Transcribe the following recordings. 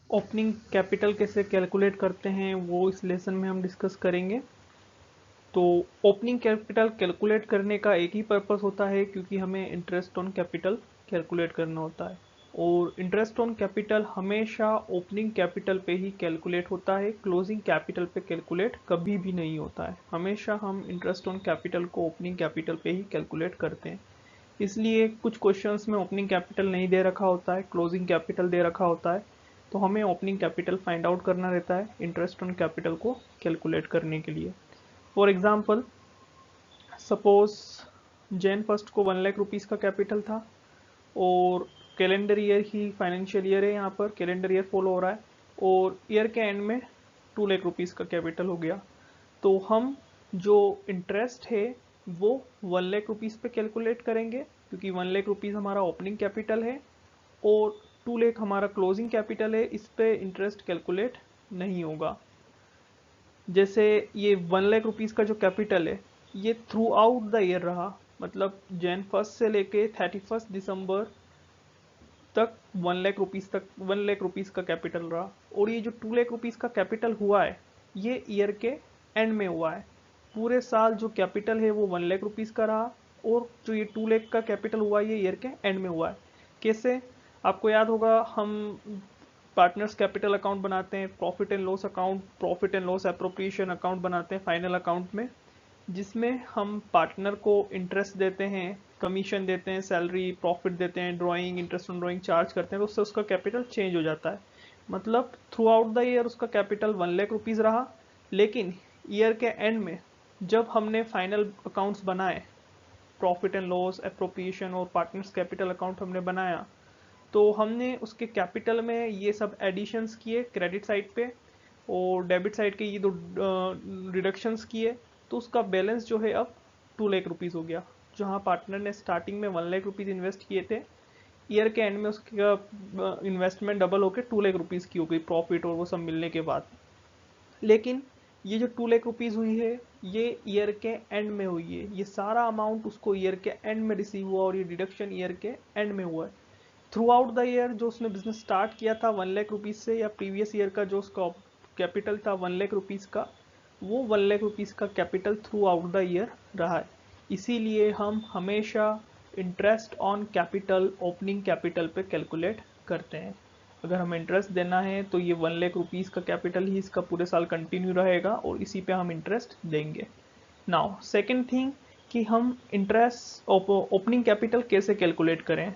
Opening capital कैसे calculate करते हैं वो इस लेसन में हम डिस्कस करेंगे। तो ओपनिंग कैपिटल कैलकुलेट करने का एक ही पर्पस होता है, क्योंकि हमें इंटरेस्ट ऑन कैपिटल कैलकुलेट करना होता है। और इंटरेस्ट ऑन कैपिटल हमेशा ओपनिंग कैपिटल पे ही कैलकुलेट होता है, क्लोजिंग कैपिटल पे कैलकुलेट कभी भी नहीं होता है। हमेशा हम इंटरेस्ट ऑन कैपिटल को ओपनिंग कैपिटल पे ही कैलकुलेट करते हैं। इसलिए कुछ क्वेश्चंस में ओपनिंग कैपिटल नहीं दे रखा होता है, क्लोजिंग कैपिटल दे रखा होता है, तो हमें ओपनिंग कैपिटल फाइंड आउट करना रहता है इंटरेस्ट ऑन कैपिटल को कैलकुलेट करने के लिए। For example, suppose Jain first को 1 लाख रुपीज़ का कैपिटल था, और कैलेंडर ईयर ही फाइनेंशियल ईयर है, यहाँ पर कैलेंडर ईयर फॉलो हो रहा है, और ईयर के एंड में 2 लाख रुपीज़ का कैपिटल हो गया। तो हम जो इंटरेस्ट है वो 1 लाख रुपीज़ पे कैलकुलेट करेंगे, क्योंकि 1 लाख रुपीज़ हमारा ओपनिंग कैपिटल है और 2 लाख हमारा क्लोजिंग कैपिटल है। इस पे इंटरेस्ट कैलकुलेट नहीं होगा। जैसे ये 1 लाख रुपीज़ का जो कैपिटल है ये थ्रू आउट द ईयर रहा, मतलब जैन फर्स्ट से लेके 31 दिसंबर तक 1 लाख रुपीज़ तक 1 लाख रुपीज़ का कैपिटल रहा। और ये जो 2 लाख रुपीज़ का कैपिटल हुआ है ये ईयर के एंड में हुआ है। पूरे साल जो कैपिटल है वो 1 लाख रुपीज़ का रहा, और जो ये 2 लाख का कैपिटल हुआ है ये ईयर के एंड में हुआ है। कैसे? आपको याद होगा, हम पार्टनर्स कैपिटल अकाउंट बनाते हैं, profit and loss account, profit and loss appropriation account बनाते हैं फाइनल अकाउंट में, जिसमें हम पार्टनर को इंटरेस्ट देते हैं, कमीशन देते हैं, सैलरी, प्रॉफिट देते हैं, drawing, interest on drawing charge करते हैं, तो उससे उसका कैपिटल चेंज हो जाता है। मतलब थ्रू आउट द ईयर उसका कैपिटल 1 लाख रुपीज़ रहा, लेकिन ईयर के एंड में जब हमने फाइनल अकाउंट्स बनाए, प्रॉफिट एंड लॉस, एप्रोप्रिएशन और पार्टनर्स कैपिटल अकाउंट हमने बनाया, तो हमने उसके कैपिटल में ये सब एडिशंस किए क्रेडिट साइड पे, और डेबिट साइड के ये दो रिडक्शंस किए, तो उसका बैलेंस जो है अब 2 लाख रुपीज़ हो गया। जहाँ पार्टनर ने स्टार्टिंग में 1 लाख रुपीज़ इन्वेस्ट किए थे, ईयर के एंड में उसका इन्वेस्टमेंट डबल होकर 2 लाख रुपीज़ की हो गई, प्रॉफिट और वो सब मिलने के बाद। लेकिन ये जो 2 लाख रुपीज़ हुई है ये ईयर के एंड में हुई है, ये सारा अमाउंट उसको ईयर के एंड में रिसीव हुआ, और ये डिडक्शन ईयर के एंड में हुआ है। थ्रू आउट द ईयर जो उसने बिजनेस स्टार्ट किया था 1 लाख रुपीज़ से, या प्रीवियस ईयर का जो उसका कैपिटल था 1 लाख रुपीज़ का, वो 1 लाख रुपीज़ का capital through out the year रहा है। इसीलिए हम हमेशा interest on capital opening capital पे कैलकुलेट करते हैं। अगर हमें इंटरेस्ट देना है तो ये 1 लाख रुपीज़ का कैपिटल ही इसका पूरे साल कंटिन्यू रहेगा, और इसी पे हम इंटरेस्ट देंगे। नाउ सेकेंड थिंग, कि हम इंटरेस्ट ओपनिंग कैपिटल कैसे कैलकुलेट करें।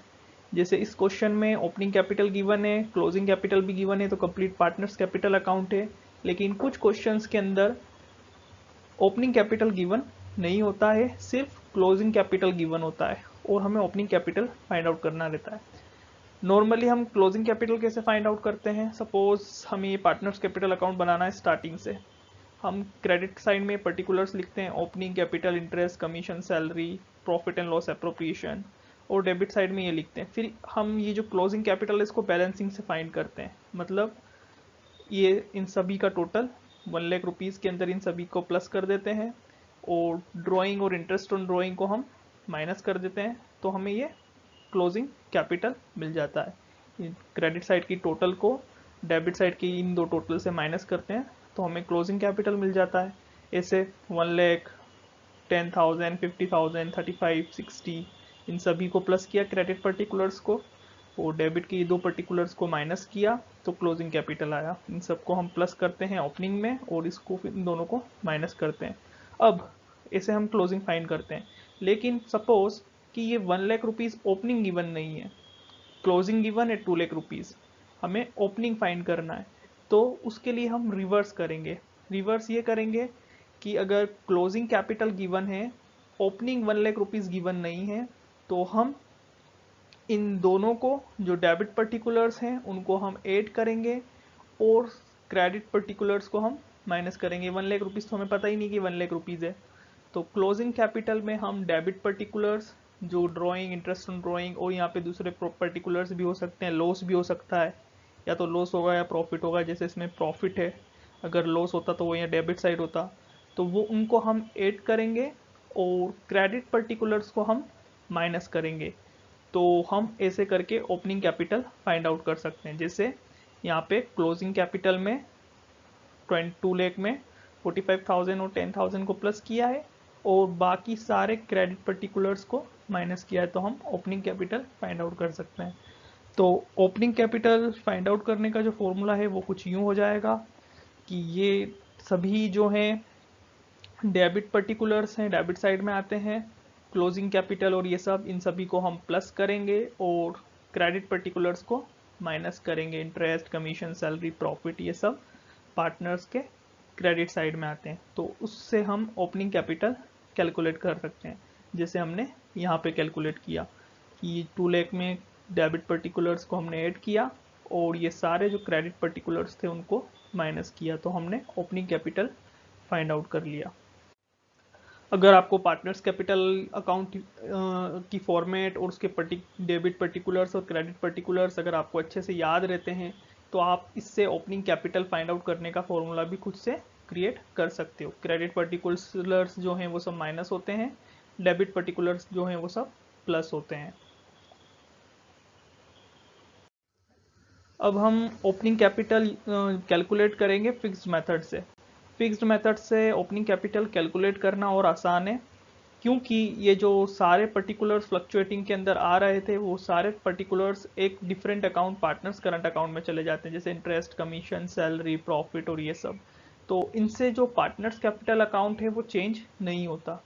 जैसे इस क्वेश्चन में ओपनिंग कैपिटल गिवन है, क्लोजिंग कैपिटल भी गिवन है, तो कंप्लीट पार्टनर्स कैपिटल अकाउंट है। लेकिन कुछ क्वेश्चंस के अंदर ओपनिंग कैपिटल गिवन नहीं होता है, सिर्फ क्लोजिंग कैपिटल गिवन होता है, और हमें ओपनिंग कैपिटल फाइंड आउट करना रहता है। नॉर्मली हम क्लोजिंग कैपिटल कैसे फाइंड आउट करते हैं? सपोज हमें ये पार्टनर्स कैपिटल अकाउंट बनाना है स्टार्टिंग से, हम क्रेडिट साइड में पर्टिकुलर्स लिखते हैं, opening capital, interest, commission, salary, profit and loss appropriation, और डेबिट साइड में ये लिखते हैं। फिर हम ये जो क्लोजिंग कैपिटल है इसको बैलेंसिंग से फाइंड करते हैं, मतलब ये इन सभी का टोटल 1 लाख रुपीज़ के अंदर इन सभी को प्लस कर देते हैं, और ड्राइंग और इंटरेस्ट ऑन ड्राइंग को हम माइनस कर देते हैं, तो हमें ये क्लोजिंग कैपिटल मिल जाता है। क्रेडिट साइड की टोटल को डेबिट साइड की इन दो टोटल से माइनस करते हैं, तो हमें क्लोजिंग कैपिटल मिल जाता है। ऐसे 1 लाख, 10,000, 50,000, 35, 60, इन सभी को प्लस किया क्रेडिट पर्टिकुलर्स को, और डेबिट के ये दो पर्टिकुलर्स को माइनस किया, तो क्लोजिंग कैपिटल आया। इन सबको हम प्लस करते हैं ओपनिंग में, और इसको फिर इन दोनों को माइनस करते हैं। अब इसे हम क्लोजिंग फाइंड करते हैं। लेकिन सपोज कि ये 1 लाख रुपीज़ ओपनिंग गिवन नहीं है, क्लोजिंग गिवन है 2 लाख रुपीज़, हमें ओपनिंग फाइंड करना है, तो उसके लिए हम रिवर्स करेंगे। रिवर्स ये करेंगे कि अगर क्लोजिंग कैपिटल गिवन है, ओपनिंग 1 लाख रुपीज़ गिवन नहीं है, तो हम इन दोनों को, जो डेबिट पर्टिकुलर्स हैं उनको हम ऐड करेंगे, और क्रेडिट पर्टिकुलर्स को हम माइनस करेंगे। 1 लाख रुपीज़ तो हमें पता ही नहीं कि 1 लाख रुपीज़ है, तो क्लोजिंग कैपिटल में हम डेबिट पर्टिकुलर्स, जो ड्राइंग, इंटरेस्ट ऑन ड्राइंग, और यहाँ पे दूसरे पर्टिकुलर्स भी हो सकते हैं, लॉस भी हो सकता है, या तो लॉस होगा या प्रॉफिट होगा। जैसे इसमें प्रॉफिट है, अगर लॉस होता तो वो यहाँ डेबिट साइड होता, तो वो उनको हम ऐड करेंगे, और क्रेडिट पर्टिकुलर्स को हम माइनस करेंगे। तो हम ऐसे करके ओपनिंग कैपिटल फाइंड आउट कर सकते हैं। जैसे यहाँ पे क्लोजिंग कैपिटल में 22 लाख में 45,000 और 10,000 को प्लस किया है और बाकी सारे क्रेडिट पर्टिकुलर्स को माइनस किया है, तो हम ओपनिंग कैपिटल फाइंड आउट कर सकते हैं। तो ओपनिंग कैपिटल फाइंड आउट करने का जो फॉर्मूला है वो कुछ यूं हो जाएगा कि ये सभी जो हैं डेबिट पर्टिकुलर्स हैं, डेबिट साइड में आते हैं, क्लोजिंग कैपिटल और ये सब, इन सभी को हम प्लस करेंगे और क्रेडिट पर्टिकुलर्स को माइनस करेंगे। इंटरेस्ट, कमीशन, सैलरी, प्रॉफिट, ये सब पार्टनर्स के क्रेडिट साइड में आते हैं, तो उससे हम ओपनिंग कैपिटल कैलकुलेट कर सकते हैं, जैसे हमने यहाँ पे कैलकुलेट किया कि 2 लाख में डेबिट पर्टिकुलर्स को हमने ऐड किया और ये सारे जो क्रेडिट पर्टिकुलर्स थे उनको माइनस किया, तो हमने ओपनिंग कैपिटल फाइंड आउट कर लिया। अगर आपको पार्टनर्स कैपिटल अकाउंट की फॉर्मेट और उसके डेबिट पर्टिकुलर्स और क्रेडिट पर्टिकुलर्स अगर आपको अच्छे से याद रहते हैं, तो आप इससे ओपनिंग कैपिटल फाइंड आउट करने का फॉर्मूला भी खुद से क्रिएट कर सकते हो। क्रेडिट पर्टिकुलर्स जो हैं वो सब माइनस होते हैं, डेबिट पर्टिकुलर्स जो हैं वो सब प्लस होते हैं। अब हम ओपनिंग कैपिटल कैलकुलेट करेंगे फिक्स्ड मेथड से। फिक्स्ड मेथड से ओपनिंग कैपिटल कैलकुलेट करना और आसान है, क्योंकि ये जो सारे पर्टिकुलर्स फ्लक्चुएटिंग के अंदर आ रहे थे वो सारे पर्टिकुलर्स एक different account, partners current account में चले जाते हैं, जैसे इंटरेस्ट, कमीशन, सैलरी, प्रॉफिट और ये सब। तो इनसे जो पार्टनर्स कैपिटल अकाउंट है वो चेंज नहीं होता।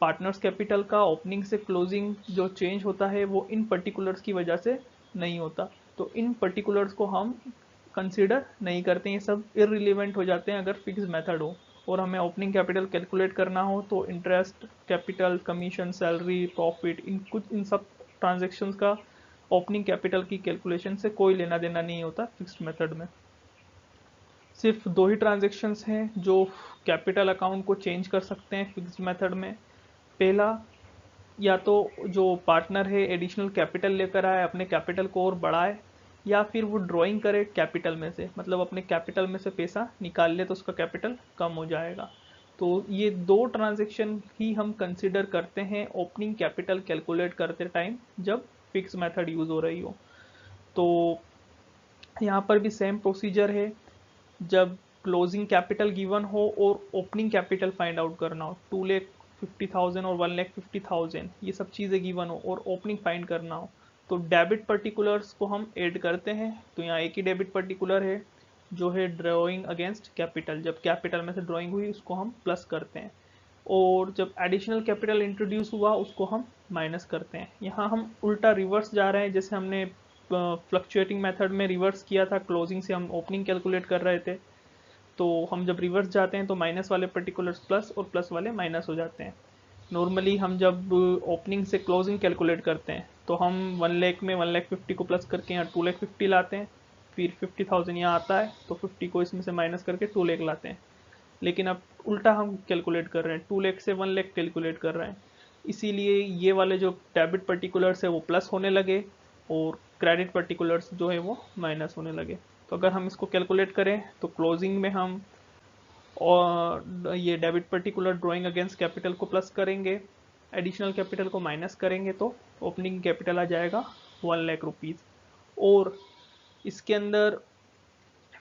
पार्टनर्स कैपिटल का ओपनिंग से क्लोजिंग जो चेंज होता है वो इन पर्टिकुलर्स की वजह से नहीं होता, तो इन पर्टिकुलर्स को हम कंसीडर नहीं करते, ये सब इररिलेवेंट हो जाते हैं अगर फिक्स मेथड हो और हमें ओपनिंग कैपिटल कैलकुलेट करना हो। तो interest, capital, commission, salary, profit, इन सब ट्रांजेक्शन्स का ओपनिंग कैपिटल की कैलकुलेशन से कोई लेना देना नहीं होता फिक्स्ड मेथड में। सिर्फ दो ही ट्रांजेक्शन्स हैं जो कैपिटल अकाउंट को चेंज कर सकते हैं फिक्स्ड मेथड में। पहला, या तो जो पार्टनर है एडिशनल कैपिटल लेकर आए, अपने कैपिटल को और बढ़ाए, या फिर वो ड्राइंग करे कैपिटल में से, मतलब अपने कैपिटल में से पैसा निकाल ले तो उसका कैपिटल कम हो जाएगा। तो ये दो ट्रांजैक्शन ही हम कंसिडर करते हैं ओपनिंग कैपिटल कैलकुलेट करते टाइम जब फिक्स मेथड यूज़ हो रही हो। तो यहाँ पर भी सेम प्रोसीजर है। जब क्लोजिंग कैपिटल गिवन हो और ओपनिंग कैपिटल फाइंड आउट करना हो, 2,50,000 और 1,50,000 ये सब चीज़ें गिवन हो और ओपनिंग फाइंड करना हो, तो डेबिट पर्टिकुलर्स को हम ऐड करते हैं। तो यहाँ एक ही डेबिट पर्टिकुलर है जो है ड्रॉइंग अगेंस्ट कैपिटल, जब कैपिटल में से ड्रॉइंग हुई उसको हम प्लस करते हैं, और जब एडिशनल कैपिटल इंट्रोड्यूस हुआ उसको हम माइनस करते हैं। यहाँ हम उल्टा रिवर्स जा रहे हैं, जैसे हमने फ्लक्चुएटिंग मेथड में रिवर्स किया था, क्लोजिंग से हम ओपनिंग कैलकुलेट कर रहे थे। तो हम जब रिवर्स जाते हैं तो माइनस वाले पर्टिकुलर्स प्लस और प्लस वाले माइनस हो जाते हैं। नॉर्मली हम जब ओपनिंग से क्लोजिंग कैलकुलेट करते हैं तो हम 1 लाख में 1,50,000 को प्लस करके यहाँ 2,50,000 लाते हैं, फिर 50,000 यहाँ आता है तो 50 को इसमें से माइनस करके 2 लाख लाते हैं। लेकिन अब उल्टा हम कैलकुलेट कर रहे हैं, 2 लाख से 1 लाख कैलकुलेट कर रहे हैं, इसीलिए ये वाले जो डेबिट पर्टिकुलर्स है वो प्लस होने लगे और क्रेडिट पर्टिकुलर्स जो है वो माइनस होने लगे। तो अगर हम इसको कैलकुलेट करें तो क्लोजिंग में हम और ये debit particular drawing against capital को प्लस करेंगे, एडिशनल कैपिटल को माइनस करेंगे, तो ओपनिंग कैपिटल आ जाएगा 1 लाख रुपीज़। और इसके अंदर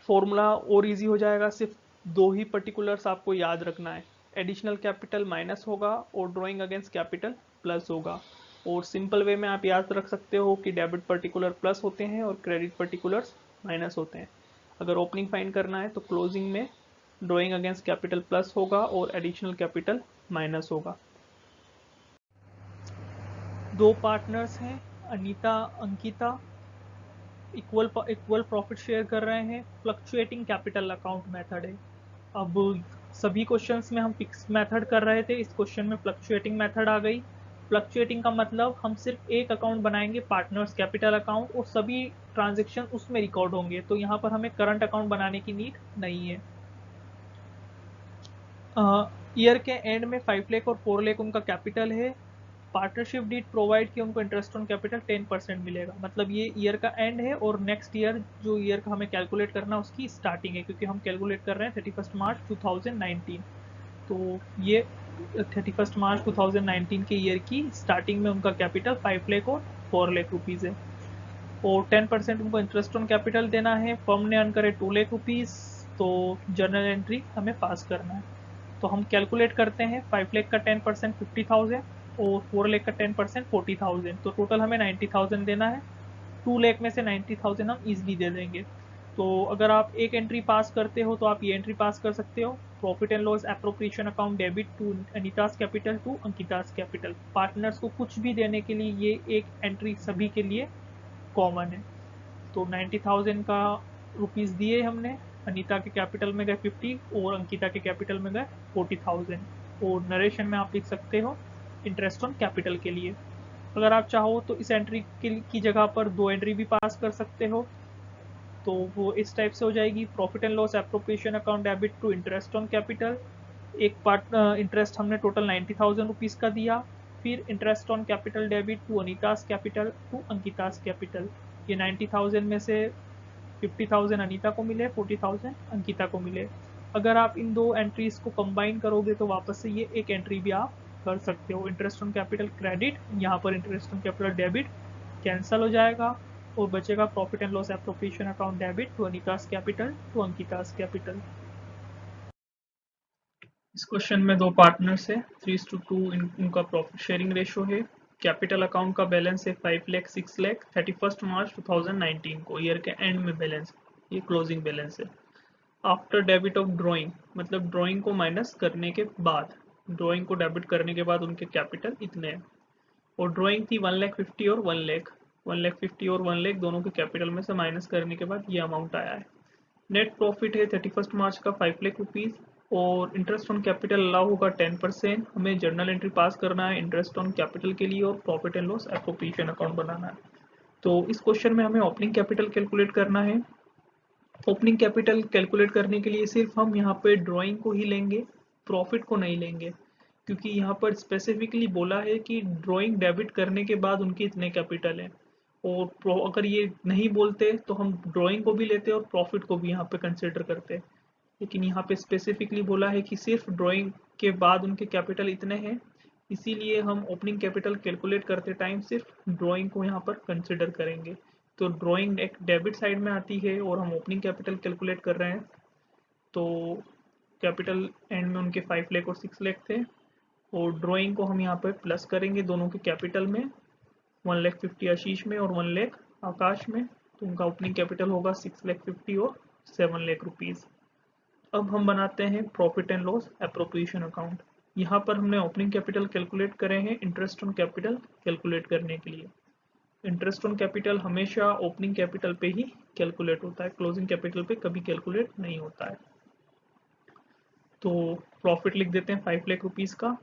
फॉर्मूला और इजी हो जाएगा, सिर्फ दो ही पर्टिकुलर्स आपको याद रखना है, एडिशनल कैपिटल माइनस होगा और ड्राइंग अगेंस्ट कैपिटल प्लस होगा। और सिंपल वे में आप याद रख सकते हो कि डेबिट पर्टिकुलर प्लस होते हैं और क्रेडिट पर्टिकुलर्स माइनस होते हैं। अगर ओपनिंग फाइंड करना है तो क्लोजिंग में ड्राइंग अगेंस्ट कैपिटल प्लस होगा और एडिशनल कैपिटल माइनस होगा। दो पार्टनर्स हैं, Anita, Ankita, equal profit share कर रहे हैं, फ्लक्चुएटिंग कैपिटल अकाउंट मेथड है। अब सभी क्वेश्चंस में हम फिक्स मेथड कर रहे थे, इस क्वेश्चन में फ्लक्चुएटिंग मेथड आ गई। फ्लक्चुएटिंग का मतलब हम सिर्फ एक अकाउंट बनाएंगे, पार्टनर्स कैपिटल अकाउंट, और सभी ट्रांजेक्शन उसमें रिकॉर्ड होंगे, तो यहाँ पर हमें करंट अकाउंट बनाने की नीड नहीं है। ईयर के एंड में 5 लाख और 4 लाख उनका कैपिटल है। पार्टनरशिप डीड प्रोवाइड किया, उनको इंटरेस्ट ऑन कैपिटल 10% मिलेगा, मतलब ये ईयर का एंड है और नेक्स्ट ईयर जो ईयर का हमें कैलकुलेट करना है उसकी स्टार्टिंग है, क्योंकि हम कैलकुलेट कर रहे हैं 31 मार्च 2019। तो ये 31 मार्च 2019 के ईयर की स्टार्टिंग में उनका कैपिटल 5 लाख और 4 लाख रुपीज़ है। और 10% उनको इंटरेस्ट ऑन कैपिटल देना है। फर्म ने अर्न करे 2 लाख रुपीज़, तो जर्नल एंट्री हमें पास करना है। तो हम कैलकुलेट करते हैं 5 लाख का 10% 50,000 और 4 लाख का 10% 40,000, तो टोटल हमें 90,000 देना है। 2 लाख में से 90,000 हम ईजिली दे देंगे। तो अगर आप एक एंट्री पास करते हो तो आप ये एंट्री पास कर सकते हो, profit and loss appropriation account debit to Anita's capital to Ankita's capital. Partners को कुछ भी देने के लिए ये एक एंट्री सभी के लिए कॉमन है। तो 90,000 का रुपीज़ दिए हमने, अनीता के कैपिटल में गए 50 और अंकिता के कैपिटल में गए 40,000। और नरेशन में आप लिख सकते हो इंटरेस्ट ऑन कैपिटल के लिए। अगर आप चाहो तो इस एंट्री की जगह पर 2 एंट्री भी पास कर सकते हो, तो वो इस टाइप से हो जाएगी, profit and loss appropriation account debit to interest on capital. एक पार्ट इंटरेस्ट हमने टोटल 90,000 रुपीज़ का दिया, फिर interest on capital debit to Anita's capital to Ankita's capital. ये 90,000 में से 50,000 अनीता को मिले, 40,000 अंकिता को मिले। अगर आप इन दो एंट्रीज को कंबाइन करोगे तो वापस से ये एक एंट्री भी आप कर सकते हो, इंटरेस्ट ऑन कैपिटल क्रेडिट, यहाँ पर interest on capital debit cancel हो जाएगा और बचेगा profit and loss appropriation account debit to Anita's capital to Ankita's capital. इस क्वेश्चन में दो पार्टनर्स है, 3:2 उनका प्रॉफिट शेयरिंग रेशो है। कैपिटल अकाउंट का बैलेंस है 5 लाख 6 लाख 31 मार्च 2019 को, ईयर के एंड में बैलेंस, ये क्लोजिंग बैलेंस है। आफ्टर डेबिट ऑफ ड्रॉइंग, मतलब ड्रॉइंग को माइनस करने के बाद, ड्रॉइंग को डेबिट करने के बाद उनके कैपिटल इतने हैं। और ड्रॉइंग थी 1,50,000 और 1 लाख, 1,50,000 और 1 लाख दोनों के कैपिटल में से माइनस करने के बाद ये अमाउंट आया है। नेट प्रॉफिट है 31 मार्च का 5 लाख रुपीज़ और इंटरेस्ट ऑन कैपिटल अलाउ होगा 10%। हमें जर्नल एंट्री पास करना है इंटरेस्ट ऑन कैपिटल के लिए और profit and loss appropriation account बनाना है। तो इस क्वेश्चन में हमें ओपनिंग कैपिटल कैलकुलेट करना है। ओपनिंग कैपिटल कैलकुलेट करने के लिए सिर्फ हम यहाँ पे ड्राइंग को ही लेंगे, प्रॉफिट को नहीं लेंगे, क्योंकि यहाँ पर स्पेसिफिकली बोला है कि ड्राइंग डेबिट करने के बाद उनके इतने कैपिटल हैं। और अगर ये नहीं बोलते तो हम ड्राइंग को भी लेते और प्रॉफिट को भी यहाँ पे कंसिडर करते, लेकिन यहाँ पे स्पेसिफिकली बोला है कि सिर्फ ड्राइंग के बाद उनके कैपिटल इतने हैं, इसीलिए हम ओपनिंग कैपिटल कैलकुलेट करते टाइम सिर्फ ड्राइंग को यहाँ पर कंसिडर करेंगे। तो ड्राइंग एक डेबिट साइड में आती है और हम ओपनिंग कैपिटल कैलकुलेट कर रहे हैं। तो कैपिटल एंड में उनके 5 लाख और 6 लाख थे और ड्राइंग को हम यहाँ पर प्लस करेंगे दोनों के कैपिटल में, 1,50,000 आशीष में और 1 लाख आकाश में, तो उनका ओपनिंग कैपिटल होगा 6,50,000 और 7 लाख रुपीज़। अब हम बनाते हैं profit and loss appropriation account. यहाँ पर हमने ओपनिंग कैपिटल कैलकुलेट करे हैं इंटरेस्ट ऑन कैपिटल कैलकुलेट करने के लिए। इंटरेस्ट ऑन कैपिटल हमेशा ओपनिंग कैपिटल पे ही कैलकुलेट होता है, क्लोजिंग कैपिटल पे कभी कैलकुलेट नहीं होता है। तो प्रॉफिट लिख देते हैं 5 लाख रुपीज़ का,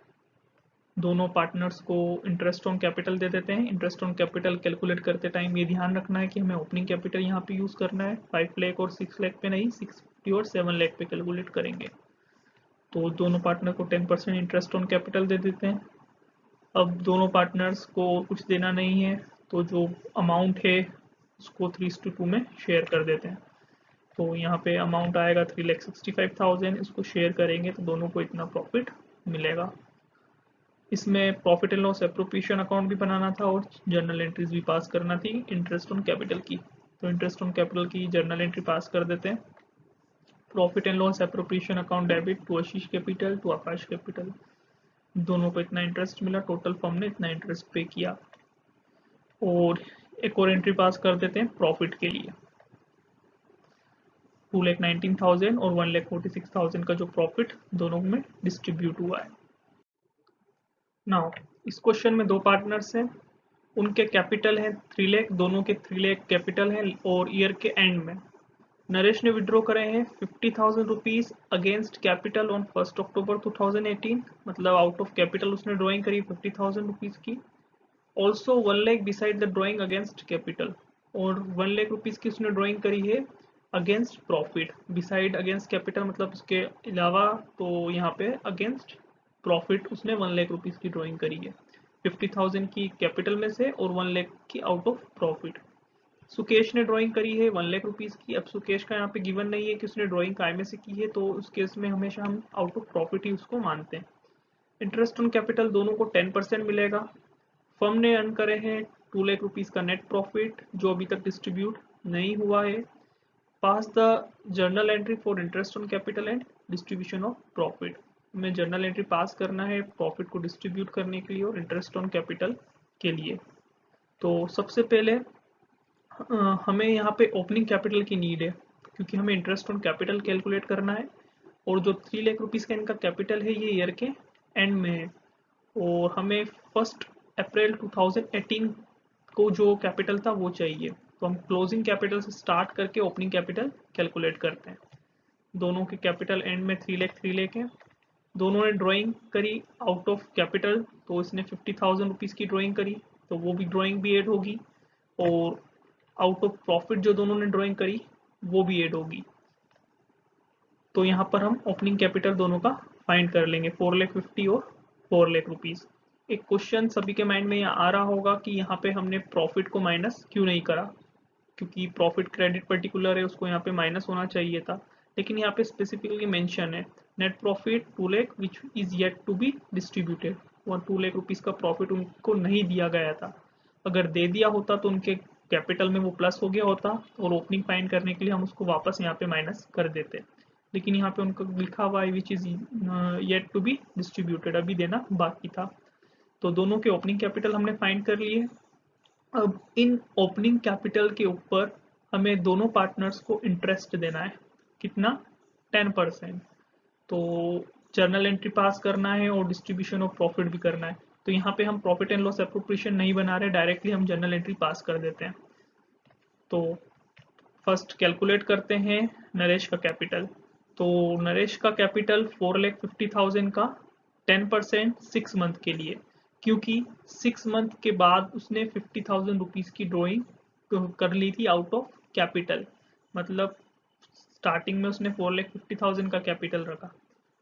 दोनों पार्टनर्स को इंटरेस्ट ऑन कैपिटल दे देते हैं। इंटरेस्ट ऑन कैपिटल कैलकुलेट करते टाइम ये ध्यान रखना है कि हमें ओपनिंग कैपिटल यहाँ पे यूज़ करना है, 5 लाख और 6 लाख पे नहीं, 650 और 7 लाख पे कैलकुलेट करेंगे। तो दोनों पार्टनर को 10% इंटरेस्ट ऑन कैपिटल दे देते हैं। अब दोनों पार्टनर्स को कुछ देना नहीं है, तो जो अमाउंट है उसको 3:2 में शेयर कर देते हैं। तो यहाँ पे अमाउंट आएगा 3,65,000, इसको शेयर करेंगे तो दोनों को इतना प्रॉफिट मिलेगा। इसमें profit and loss appropriation account भी बनाना था और जर्नल एंट्रीज भी पास करना थी इंटरेस्ट ऑन कैपिटल की। तो इंटरेस्ट ऑन कैपिटल की जर्नल एंट्री पास कर देते हैं। Profit and loss appropriation account debit to Ashish capital to Akash capital, दोनों को इतना इंटरेस्ट मिला, टोटल फर्म ने इतना इंटरेस्ट पे किया। और एक और एंट्री पास कर देते हैं प्रॉफिट के लिए, 2,19,000 और 1,46,000 का जो प्रॉफिट दोनों में डिस्ट्रीब्यूट हुआ है। नाउ इस क्वेश्चन में दो पार्टनर्स हैं, उनके कैपिटल हैं 3 लाख, दोनों के 3 लाख कैपिटल हैं और ईयर के एंड में नरेश ने विड्रॉ करे हैं 50,000 रुपीज़ अगेंस्ट कैपिटल ऑन 1 अक्टूबर 2018, मतलब आउट ऑफ कैपिटल उसने ड्रॉइंग करी 50,000 रुपीज़ की। Also 1 lakh beside the drawing against capital, और 1 लाख रुपीज़ की उसने ड्रॉइंग करी है against profit. Beside against capital मतलब उसके अलावा, तो यहाँ पे अगेंस्ट प्रॉफिट उसने 1 लाख रुपीज़ की ड्रॉइंग करी है, 50,000 की कैपिटल में से और 1 लाख की आउट ऑफ प्रॉफिट। सुकेश ने ड्राइंग करी है 1 लाख रुपीज़ की। अब सुकेश का यहाँ पे गिवन नहीं है कि उसने ड्राइंग काय में से की है, तो उस केस में हमेशा हम आउट ऑफ प्रॉफिट ही उसको मानते हैं। इंटरेस्ट ऑन कैपिटल दोनों को 10% मिलेगा। फर्म ने अर्न करे हैं 2 लाख रुपीज़ का नेट प्रॉफिट जो अभी तक डिस्ट्रीब्यूट नहीं हुआ है। Pass the journal entry for interest on capital and distribution of profit. हमें जर्नल एंट्री पास करना है प्रॉफिट को डिस्ट्रीब्यूट करने के लिए और इंटरेस्ट ऑन कैपिटल के लिए। तो सबसे पहले हमें यहाँ पे ओपनिंग कैपिटल की नीड है, क्योंकि हमें इंटरेस्ट ऑन कैपिटल कैलकुलेट करना है। और जो 3 लाख रुपीज़ का इनका कैपिटल है ये ईयर के एंड में है, और हमें 1 अप्रैल 2018 को जो कैपिटल था वो चाहिए। तो हम क्लोजिंग कैपिटल से स्टार्ट करके ओपनिंग कैपिटल कैलकुलेट करते हैं। दोनों के कैपिटल एंड में 3 लाख है। दोनों ने ड्राइंग करी आउट ऑफ कैपिटल, तो इसने 50,000 रुपीज़ की ड्राइंग करी, तो वो भी ड्राइंग भी ऐड होगी। और आउट ऑफ प्रॉफिट जो दोनों ने ड्राइंग करी वो भी ऐड होगी। तो यहाँ पर हम ओपनिंग कैपिटल दोनों का फाइंड कर लेंगे, 4,50,000 और 4 लाख रुपीज़। एक क्वेश्चन सभी के माइंड में यहाँ आ रहा होगा कि यहाँ पे हमने प्रॉफिट को माइनस क्यों नहीं करा, क्योंकि प्रॉफिट क्रेडिट पर्टिकुलर है, उसको यहाँ पे माइनस होना चाहिए था। लेकिन यहाँ पे स्पेसिफिकली मेंशन है net profit 2 lakh which is yet to be distributed, और 2 लाख रुपीज़ का प्रॉफिट उनको नहीं दिया गया था। अगर दे दिया होता तो उनके कैपिटल में वो प्लस हो गया होता और ओपनिंग फाइंड करने के लिए हम उसको वापस यहाँ पे माइनस कर देते। लेकिन यहाँ पे उनको लिखा हुआ है which is yet to be distributed, अभी देना बाकी था। तो दोनों के ओपनिंग कैपिटल हमने फाइंड कर लिए। अब इन ओपनिंग कैपिटल के ऊपर हमें दोनों पार्टनर्स को इंटरेस्ट देना है। कितना? 10%। तो जर्नल एंट्री पास करना है और डिस्ट्रीब्यूशन ऑफ प्रॉफिट भी करना है। तो यहाँ पे हम प्रॉफिट एंड लॉस एप्रोप्रिएशन नहीं बना रहे, डायरेक्टली हम जर्नल एंट्री पास कर देते हैं। तो फर्स्ट कैलकुलेट करते हैं नरेश का कैपिटल। तो नरेश का कैपिटल 4,50,000 का 10% 6 मंथ के लिए, क्योंकि 6 मंथ के बाद उसने 50,000 रुपीज़ की ड्रॉइंग कर ली थी आउट ऑफ कैपिटल। मतलब स्टार्टिंग में उसने 4,50,000 का कैपिटल रखा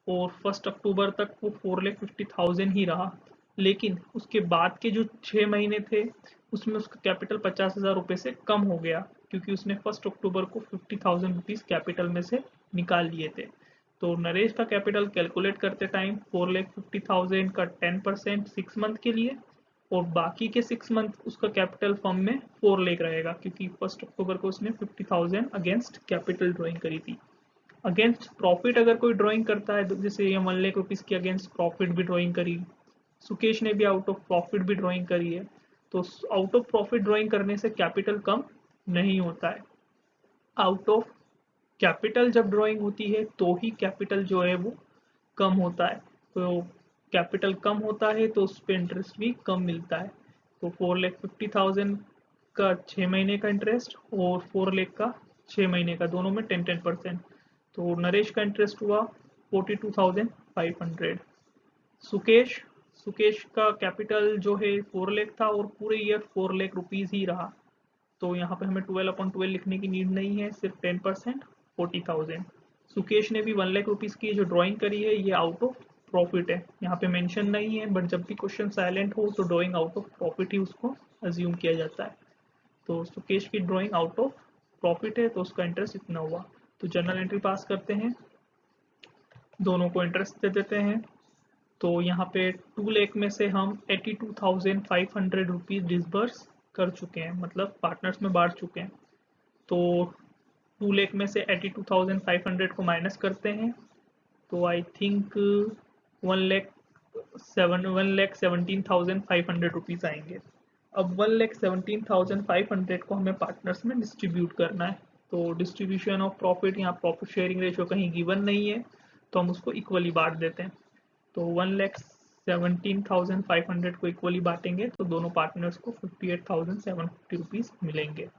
और 1 अक्टूबर तक वो 4,50,000 ही रहा। लेकिन उसके बाद के जो 6 महीने थे उसमें उसका कैपिटल 50,000 रुपये से कम हो गया, क्योंकि उसने 1 अक्टूबर को 50,000 रुपीज़ कैपिटल में से निकाल लिए थे। तो नरेश का कैपिटल कैलकुलेट करते टाइम 4,50,000 का 10% 6 मंथ के लिए, और बाकी के 6 मंथ उसका कैपिटल फर्म में 4 लाख रहेगा, क्योंकि 1 अक्टूबर को उसने 50,000 अगेंस्ट कैपिटल ड्राइंग करी थी। अगेंस्ट प्रॉफिट अगर कोई ड्राइंग करता है, जैसे ये 1 लाख रुपीज़ की अगेंस्ट प्रॉफिट भी ड्राइंग करी, सुकेश ने भी आउट ऑफ प्रॉफिट भी ड्राइंग करी है, तो आउट ऑफ प्रॉफिट ड्राइंग करने से कैपिटल कम नहीं होता है। आउट ऑफ कैपिटल जब ड्राइंग होती है तो ही कैपिटल जो है वो कम होता है। तो कैपिटल कम होता है तो उस पर इंटरेस्ट भी कम मिलता है। तो 4,50,000 का 6 महीने का इंटरेस्ट और 4 लाख का 6 महीने का, दोनों में 10-10%। तो नरेश का इंटरेस्ट हुआ 42,500। सुकेश सुकेश का कैपिटल जो है 4 लाख था और पूरे ईयर 4 लाख रुपीज़ ही रहा। तो यहाँ पे हमें 12/12 लिखने की नीड नहीं है, सिर्फ 10% 40,000। सुकेश ने भी 1 लाख रुपीज़ की जो ड्राइंग करी है ये आउट ऑफ प्रॉफिट है, यहाँ पे मेंशन नहीं है, बट जब भी क्वेश्चन साइलेंट हो तो ड्राइंग आउट ऑफ प्रॉफिट ही उसको अज्यूम किया जाता है। तो सुकेश की ड्राइंग आउट ऑफ प्रॉफिट है तो उसका इंटरेस्ट इतना हुआ। तो जर्नल एंट्री पास करते हैं, दोनों को इंटरेस्ट दे देते हैं। तो यहाँ पे 2 लाख में से हम 82,500 रुपीज़ डिसबर्स कर चुके हैं, मतलब पार्टनर्स में बांट चुके हैं। तो 2 लाख में से 82,500 को माइनस करते हैं, तो आई थिंक 1,17,500 रुपीज़ आएंगे। अब 1,17,500 को हमें पार्टनर्स में डिस्ट्रीब्यूट करना है। तो डिस्ट्रीब्यूशन ऑफ प्रॉफिट, यहाँ प्रॉफिट शेयरिंग रेशियो कहीं गिवन नहीं है, तो हम उसको इक्वली बांट देते हैं। तो 1,17,500 को इक्वली बांटेंगे तो दोनों पार्टनर्स को 58,750 रुपीज़ मिलेंगे।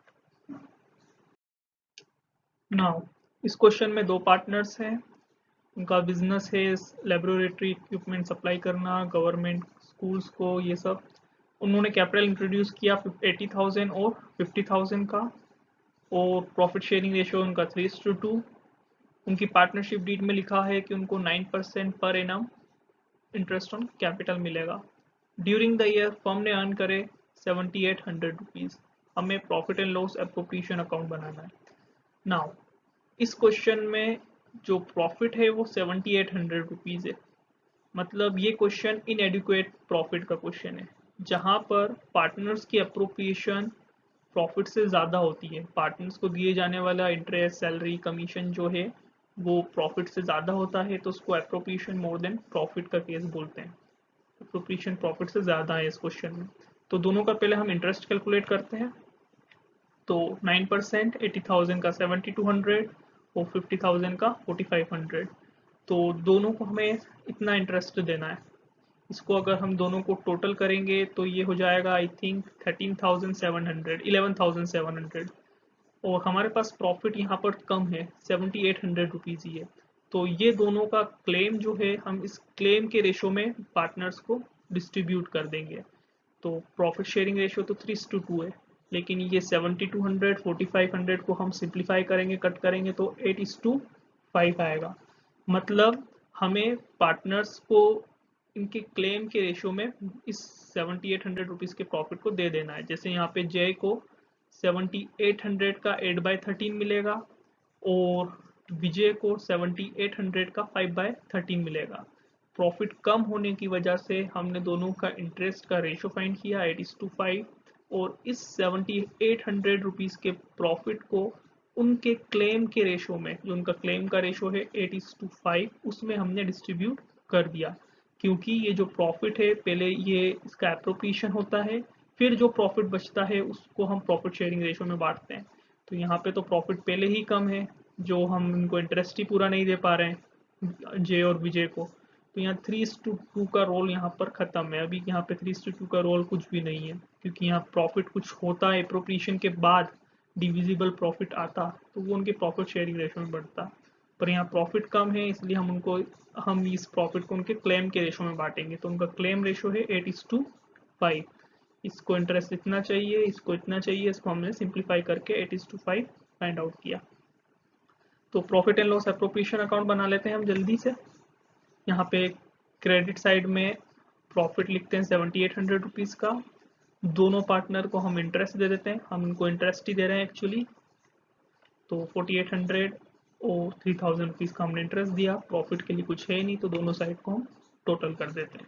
नाउ इस क्वेश्चन में 2 पार्टनर्स हैं, उनका बिजनेस है लेबोरेटरी इक्विपमेंट सप्लाई करना गवर्नमेंट स्कूल्स को, ये सब। उन्होंने कैपिटल इंट्रोड्यूस किया 80,000 और 50,000 का, और प्रॉफिट शेयरिंग रेशियो उनका 3:2। उनकी पार्टनरशिप डीड में लिखा है कि उनको 9% पर एनम इंटरेस्ट ऑन कैपिटल मिलेगा। ड्यूरिंग द ईयर फर्म ने अर्न करे 7,800 रुपीज़। हमें profit and loss appropriation account बनाना है। नाउ इस क्वेश्चन में जो प्रॉफिट है वो 7,800 रुपीज़ है, मतलब ये क्वेश्चन इनएडिक्वेट प्रॉफिट का क्वेश्चन है। जहां पर पार्टनर्स की अप्रोप्रिएशन प्रॉफिट से ज़्यादा होती है, पार्टनर्स को दिए जाने वाला इंटरेस्ट, सैलरी, कमीशन जो है वो प्रॉफिट से ज़्यादा होता है, तो उसको अप्रोप्रिएशन मोर देन प्रॉफिट का केस बोलते हैं। अप्रोप्रिएशन प्रॉफिट से ज़्यादा है इस क्वेश्चन में। तो दोनों का पहले हम इंटरेस्ट कैलकुलेट करते हैं। तो 9% 80,000 का 7,200 और 50,000 का 4,500। तो दोनों को हमें इतना इंटरेस्ट देना है। इसको अगर हम दोनों को टोटल करेंगे तो ये हो जाएगा आई थिंक 13,700 11,700। और हमारे पास प्रॉफिट यहाँ पर कम है, 7,800 रुपीज़ ही है। तो ये दोनों का क्लेम जो है हम इस क्लेम के रेशो में पार्टनर्स को डिस्ट्रीब्यूट कर देंगे। तो प्रॉफिट शेयरिंग रेशियो तो 3:2 है, लेकिन ये 7,200 4,500 को हम सिंप्लीफाई करेंगे, कट करेंगे तो 8:5 आएगा। मतलब हमें पार्टनर्स को इनके क्लेम के रेशियो में इस 7,800 रुपीज़ के प्रॉफिट को दे देना है। जैसे यहाँ पे जय को 7,800 का 8/13 मिलेगा और विजय को 7,800 का 5/13 मिलेगा। प्रॉफिट कम होने की वजह से हमने दोनों का इंटरेस्ट का रेशो फाइंड किया 8:5, और इस 7,800 रुपीज़ के प्रॉफिट को उनके क्लेम के रेशो में, जो उनका क्लेम का रेशो है 8:5, उसमें हमने डिस्ट्रीब्यूट कर दिया। क्योंकि ये जो प्रॉफिट है पहले ये इसका एप्रोप्रिएशन होता है, फिर जो प्रॉफिट बचता है उसको हम प्रॉफिट शेयरिंग रेशो में बांटते हैं। तो यहाँ पे तो प्रॉफिट पहले ही कम है, जो हम इनको इंटरेस्ट ही पूरा नहीं दे पा रहे हैं जय और विजय को। तो यहाँ 3:2 का रोल यहाँ पर खत्म है। अभी यहाँ पे 3:2 का रोल कुछ भी नहीं है, क्योंकि यहाँ प्रॉफिट कुछ होता है एप्रोप्रिएशन के बाद, डिविजिबल प्रॉफिट आता तो वो उनके प्रॉफिट शेयरिंग रेशो में बढ़ता। पर यहाँ प्रॉफिट कम है, इसलिए हम इस प्रॉफिट को उनके क्लेम के रेशो में बांटेंगे। तो उनका क्लेम रेशो है 8:5। इसको इंटरेस्ट इतना चाहिए, इसको इतना चाहिए, इसको हमने सिंप्लीफाई करके 8:5 फाइंड आउट किया। तो profit and loss appropriation account बना लेते हैं हम जल्दी से। यहाँ पे क्रेडिट साइड में प्रॉफिट लिखते हैं 7,800 रुपीज़ का। दोनों पार्टनर को हम इंटरेस्ट दे देते हैं, हम इनको इंटरेस्ट ही दे रहे हैं एक्चुअली। तो 4,800 और 3,000 रुपीज़ का हमने इंटरेस्ट दिया। प्रॉफिट के लिए कुछ है नहीं, तो दोनों साइड को हम टोटल कर देते हैं।